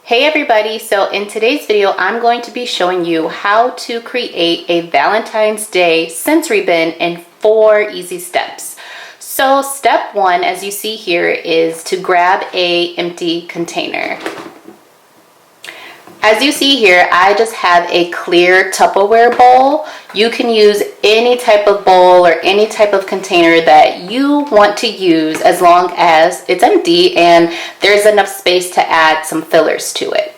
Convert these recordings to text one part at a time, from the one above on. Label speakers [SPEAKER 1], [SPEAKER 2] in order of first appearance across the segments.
[SPEAKER 1] Hey everybody, so in today's video I'm going to be showing you how to create a Valentine's Day sensory bin in 4 easy steps. So step 1, as you see here, is to grab a empty container. As you see here, I just have a clear Tupperware bowl. You can use any type of bowl or any type of container that you want to use as long as it's empty and there's enough space to add some fillers to it.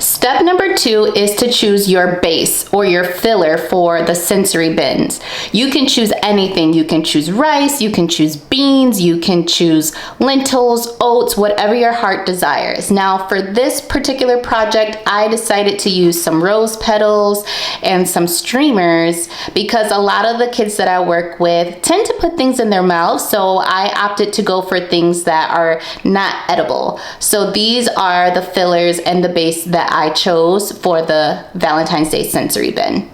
[SPEAKER 1] Step number 2 is to choose your base or your filler for the sensory bins. You can choose anything. You can choose rice, you can choose beans, you can choose lentils, oats, whatever your heart desires. Now for this particular project, I decided to use some rose petals and some streamers because a lot of the kids that I work with tend to put things in their mouths, so I opted to go for things that are not edible. So these are the fillers and the base that I chose for the Valentine's Day sensory bin.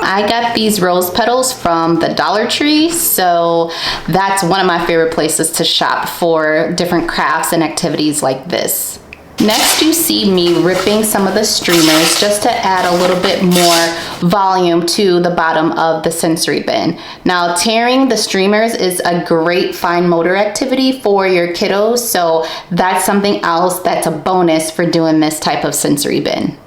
[SPEAKER 1] I got these rose petals from the Dollar Tree, so that's one of my favorite places to shop for different crafts and activities like this. Next, you see me ripping some of the streamers just to add a little bit more volume to the bottom of the sensory bin. Now, tearing the streamers is a great fine motor activity for your kiddos, so that's something else that's a bonus for doing this type of sensory bin.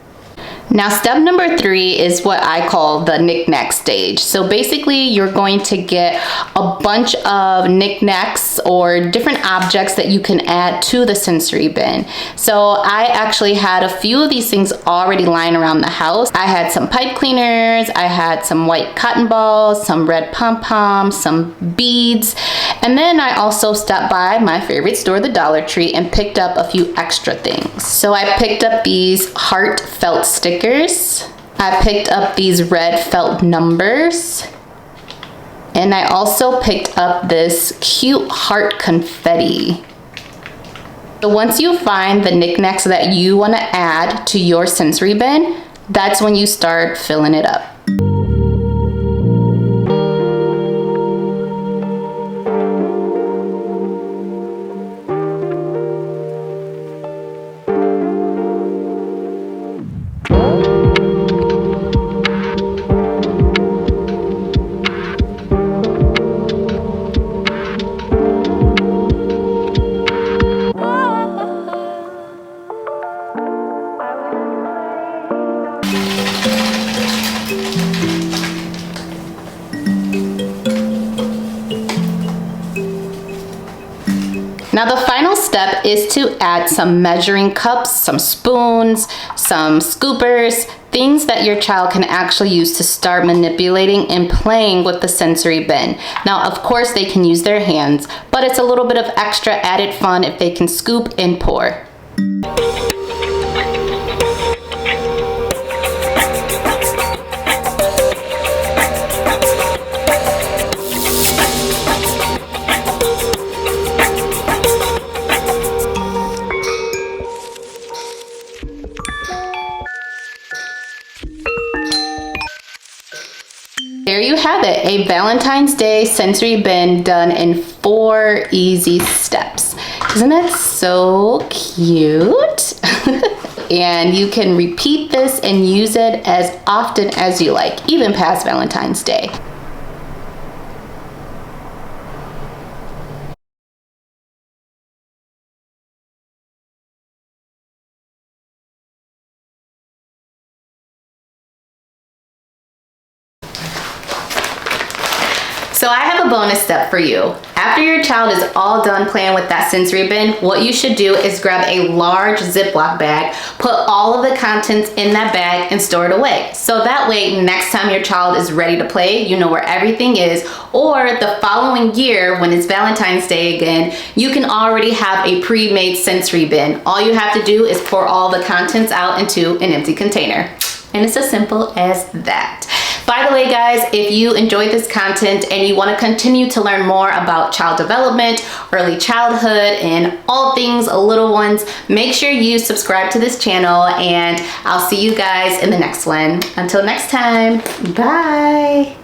[SPEAKER 1] Now step number 3 is what I call the knick-knack stage. So basically you're going to get a bunch of knick-knacks or different objects that you can add to the sensory bin. So I actually had a few of these things already lying around the house. I had some pipe cleaners, I had some white cotton balls, some red pom-poms, some beads, and then I also stopped by my favorite store, the Dollar Tree, and picked up a few extra things. So I picked up these heart felt stickers. I picked up these red felt numbers, and I also picked up this cute heart confetti. So once you find the knickknacks that you want to add to your sensory bin, that's when you start filling it up. Now the final step is to add some measuring cups, some spoons, some scoopers, things that your child can actually use to start manipulating and playing with the sensory bin. Now of course they can use their hands, but it's a little bit of extra added fun if they can scoop and pour. There you have it, a Valentine's Day sensory bin done in 4 easy steps. Isn't that so cute? And you can repeat this and use it as often as you like, even past Valentine's Day. So I have a bonus step for you. After your child is all done playing with that sensory bin, what you should do is grab a large Ziploc bag, put all of the contents in that bag and store it away. So that way, next time your child is ready to play, you know where everything is, or the following year when it's Valentine's Day again, you can already have a pre-made sensory bin. All you have to do is pour all the contents out into an empty container. And it's as simple as that. By the way, guys, if you enjoyed this content and you want to continue to learn more about child development, early childhood, and all things little ones, make sure you subscribe to this channel, and I'll see you guys in the next one. Until next time, bye.